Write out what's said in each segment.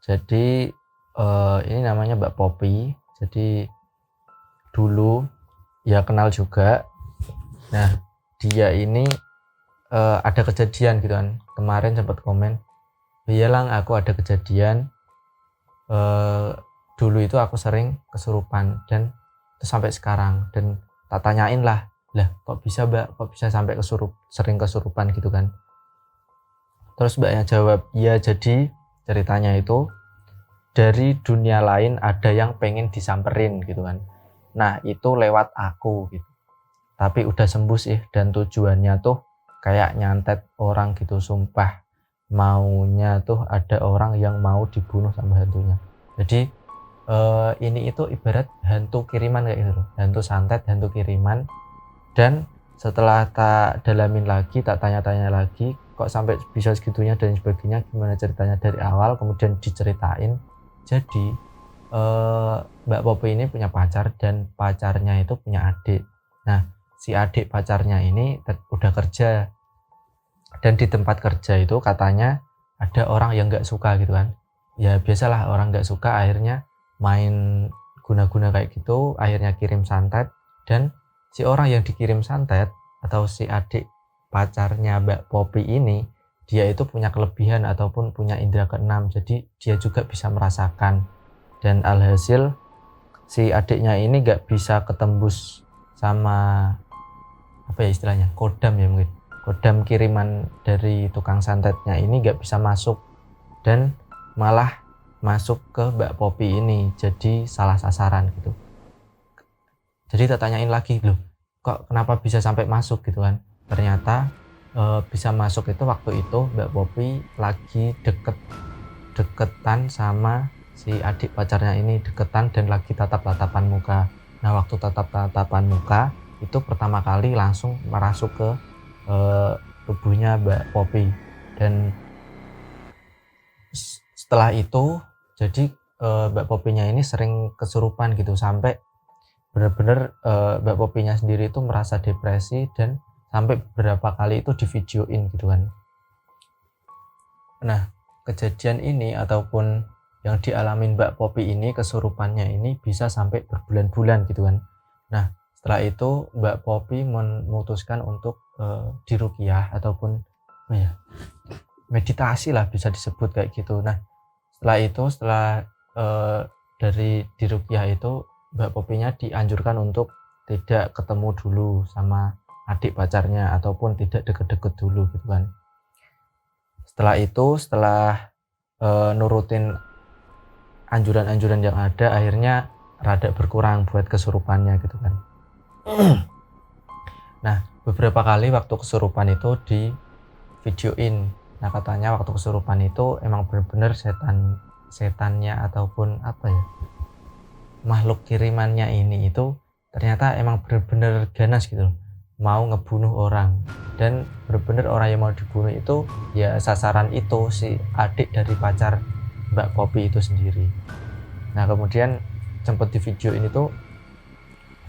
Jadi ini namanya Mbak Popi. Jadi dulu ya kenal juga. Nah, dia ini ada kejadian gitu kan. Kemarin sempat komen, "Iya Lang, aku ada kejadian. Dulu itu aku sering kesurupan dan itu sampai sekarang." Dan tak tanyain lah kok bisa Mbak, kok bisa sampai sering kesurupan gitu kan. Terus Mbaknya jawab, "Ya jadi ceritanya itu dari dunia lain ada yang pengen disamperin gitu kan. Nah itu lewat aku gitu. Tapi udah sembuh sih, dan tujuannya tuh kayak nyantet orang gitu, sumpah. Maunya tuh ada orang yang mau dibunuh sama hantunya. Jadi ini itu ibarat hantu kiriman kayak gitu loh. Hantu santet, hantu kiriman. Dan setelah tak dalamin lagi, tak tanya-tanya lagi, kok sampai bisa segitunya dan sebagainya, gimana ceritanya dari awal, kemudian diceritain. Jadi Mbak Popi ini punya pacar dan pacarnya itu punya adik. Nah, si adik pacarnya ini udah kerja, dan di tempat kerja itu katanya ada orang yang nggak suka gitu kan. Ya biasalah, orang nggak suka akhirnya main guna-guna kayak gitu, akhirnya kirim santet. Dan si orang yang dikirim santet atau si adik pacarnya Mbak Popi ini, dia itu punya kelebihan ataupun punya indera keenam, jadi dia juga bisa merasakan. Dan alhasil si adiknya ini nggak bisa ketembus sama apa ya istilahnya, kodam ya mungkin, kodam kiriman dari tukang santetnya ini nggak bisa masuk, dan malah masuk ke Mbak Popi ini, jadi salah sasaran gitu. Jadi tak tanyain lagi, loh kok kenapa bisa sampai masuk gitu kan. Ternyata bisa masuk itu waktu itu Mbak Popi lagi deketan sama si adik pacarnya ini, deketan dan lagi tatap-tatapan muka. Nah waktu tatap-tatapan muka itu pertama kali langsung merasuk ke tubuhnya Mbak Popi. Dan setelah itu jadi Mbak Popinya ini sering kesurupan gitu, sampai benar-benar Mbak Popinya sendiri itu merasa depresi, dan sampai beberapa kali itu di videoin gitu kan. Nah kejadian ini ataupun yang dialamin Mbak Popi ini, kesurupannya ini bisa sampai berbulan-bulan gitu kan. Nah setelah itu Mbak Popi memutuskan untuk diruqyah ataupun meditasi lah bisa disebut kayak gitu. Nah setelah dari diruqyah itu Mbak Popinya dianjurkan untuk tidak ketemu dulu sama adik pacarnya ataupun tidak deket-deket dulu gitu kan. Setelah itu, setelah nurutin anjuran-anjuran yang ada, akhirnya rada berkurang buat kesurupannya gitu kan. Nah beberapa kali waktu kesurupan itu di videoin. Nah katanya waktu kesurupan itu emang bener-bener setannya ataupun apa ya, makhluk kirimannya ini itu ternyata emang bener-bener ganas gitu loh, mau ngebunuh orang. Dan bener-bener orang yang mau dibunuh itu ya sasaran itu si adik dari pacar Mbak Popi itu sendiri. Nah kemudian sempat di video ini tuh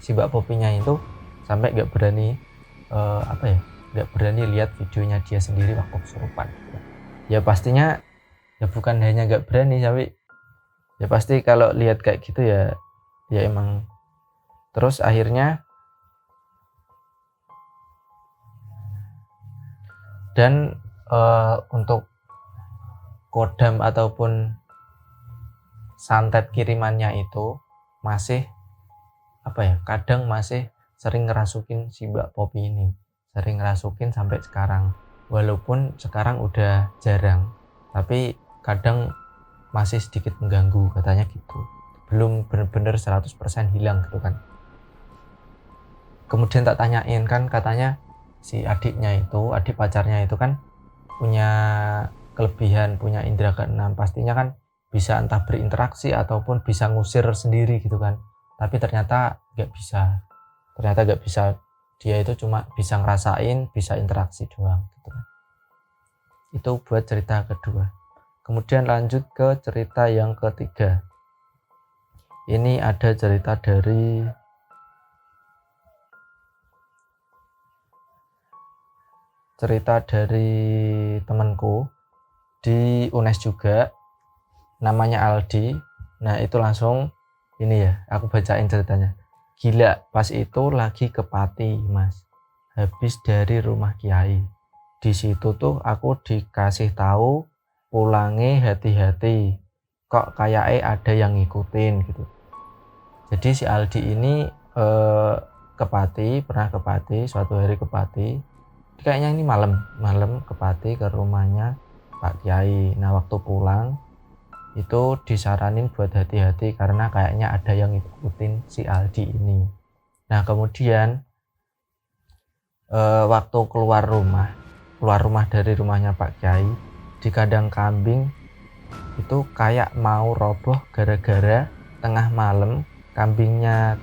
si Mbak Popinya itu sampai nggak berani nggak berani lihat videonya dia sendiri waktu kesurupan. Ya pastinya ya bukan hanya nggak berani, tapi ya pasti kalau lihat kayak gitu ya emang. Terus akhirnya dan untuk kodam ataupun santet kirimannya itu masih kadang masih sering ngerasukin si Mbak Popi ini, sering ngerasukin sampai sekarang. Walaupun sekarang udah jarang, tapi kadang masih sedikit mengganggu katanya gitu, belum benar-benar 100% hilang gitu kan. Kemudian tak tanyain kan, katanya si adik pacarnya itu kan punya kelebihan, punya indera keenam, pastinya kan bisa entah berinteraksi ataupun bisa ngusir sendiri gitu kan. Tapi ternyata nggak bisa, dia itu cuma bisa ngerasain, bisa interaksi doang gitu kan. Itu buat cerita kedua. Kemudian lanjut ke cerita yang ketiga. Ini ada cerita dari temanku di UNES juga. namanya Aldi. Nah itu langsung ini ya, aku bacain ceritanya. Gila, pas itu lagi ke Pati mas, habis dari rumah kiai. Di situ tuh aku dikasih tahu pulangnya hati-hati, kok kayaknya ada yang ngikutin gitu. Jadi si Aldi ini ke Pati, pernah ke Pati, suatu hari ke Pati. Kayaknya ini malam ke Pati, ke rumahnya Pak Kiai. Nah waktu pulang itu disaranin buat hati-hati karena kayaknya ada yang ngikutin si Aldi ini. Nah kemudian waktu keluar rumah dari rumahnya Pak Kiai, di kandang kambing itu kayak mau roboh gara-gara tengah malam kambingnya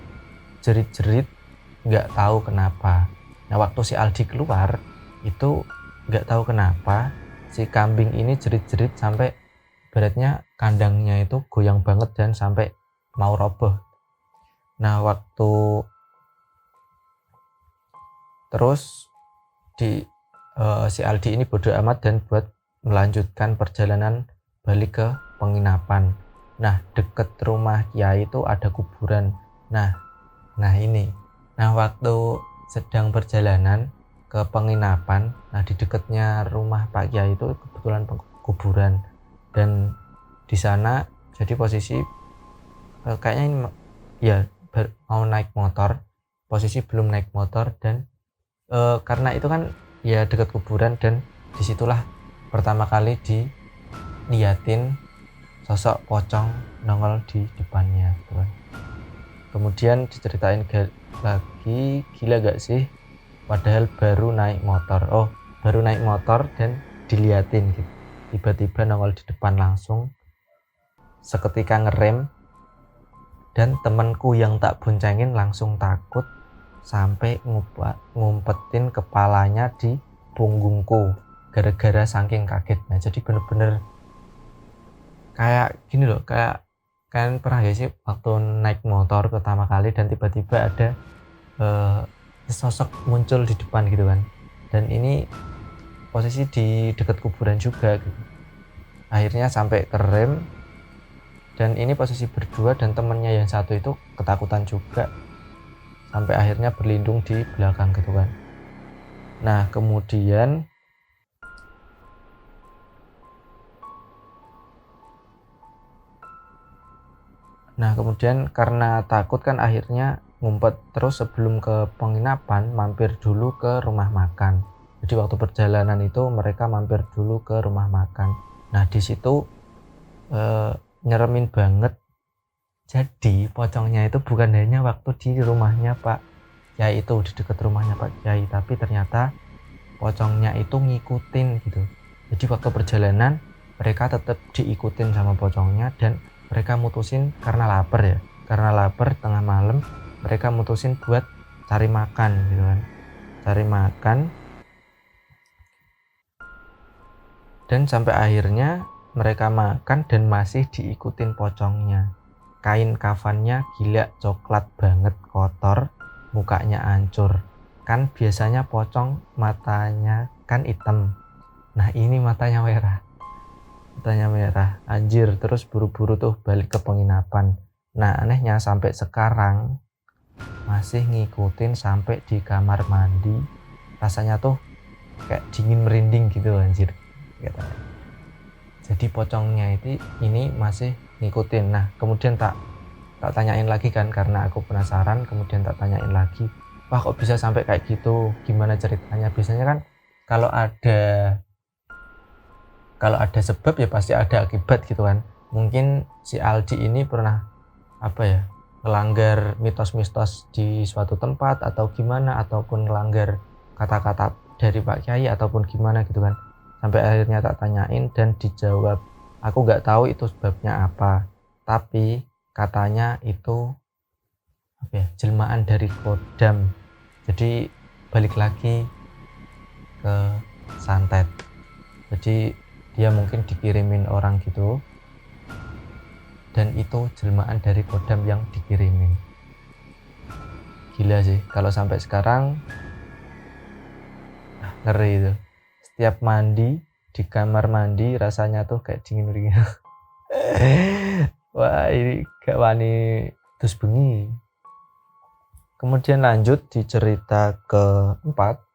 jerit-jerit, nggak tahu kenapa. Nah waktu si Aldi keluar itu nggak tahu kenapa si kambing ini jerit-jerit sampai beratnya kandangnya itu goyang banget dan sampai mau roboh. Nah waktu terus si Aldi ini bodoh amat dan buat melanjutkan perjalanan balik ke penginapan. Nah deket rumah Kiai itu ada kuburan. Nah ini. Nah waktu sedang perjalanan ke penginapan, nah di dekatnya rumah Pak Kiai itu kebetulan kuburan, dan di sana jadi posisi kayaknya ini ya mau naik motor, posisi belum naik motor, dan karena itu kan ya dekat kuburan, dan disitulah pertama kali diliatin sosok pocong nongol di depannya gitu kan. Kemudian diceritain lagi, gila gak sih, padahal baru naik motor dan diliatin gitu, tiba-tiba nongol di depan langsung, seketika ngerem, dan temenku yang tak boncengin langsung takut sampai ngumpetin kepalanya di punggungku gara-gara saking kagetnya. Jadi bener-bener kayak gini loh, kayak kan pernah gak sih waktu naik motor pertama kali dan tiba-tiba ada sosok muncul di depan gitu kan, dan ini posisi di dekat kuburan juga gitu. Akhirnya sampai kerem, dan ini posisi berdua, dan temennya yang satu itu ketakutan juga sampai akhirnya berlindung di belakang gitu kan. Nah kemudian karena takut kan akhirnya ngumpet terus sebelum ke penginapan, mampir dulu ke rumah makan. Jadi waktu perjalanan itu mereka mampir dulu ke rumah makan. Nah di situ nyeremin banget. Jadi pocongnya itu bukan hanya waktu di rumahnya Pak Kiai itu, di dekat rumahnya Pak Kiai, tapi ternyata pocongnya itu ngikutin gitu. Jadi waktu perjalanan mereka tetap diikutin sama pocongnya, dan mereka mutusin karena lapar tengah malam, mereka mutusin buat cari makan gitu kan, dan sampai akhirnya mereka makan dan masih diikutin pocongnya. Kain kafannya gila coklat banget, kotor, mukanya hancur. Kan biasanya pocong matanya kan hitam, nah ini matanya merah, anjir. Terus buru-buru tuh balik ke penginapan. Nah anehnya sampai sekarang masih ngikutin sampai di kamar mandi, rasanya tuh kayak dingin merinding gitu anjir gitu. Jadi pocongnya ini masih ngikutin. Nah kemudian tak tanyain lagi kan, karena aku penasaran, kemudian tak tanyain lagi, wah kok bisa sampai kayak gitu, gimana ceritanya. Biasanya kan kalau ada sebab ya pasti ada akibat gitu kan. Mungkin si Aldi ini pernah melanggar mitos-mitos di suatu tempat atau gimana, ataupun melanggar kata-kata dari Pak Kiai ataupun gimana gitu kan. Sampai akhirnya tak tanyain dan dijawab, aku nggak tahu itu sebabnya apa, tapi katanya itu jelmaan dari kodam. Jadi balik lagi ke santet, jadi dia mungkin dikirimin orang gitu, dan itu jelmaan dari kodam yang dikirimin. Gila sih kalau sampai sekarang, ngeri itu. Setiap mandi di kamar mandi rasanya tuh kayak dingin. Wah, ini gak wani terus bengi. Kemudian lanjut di cerita keempat.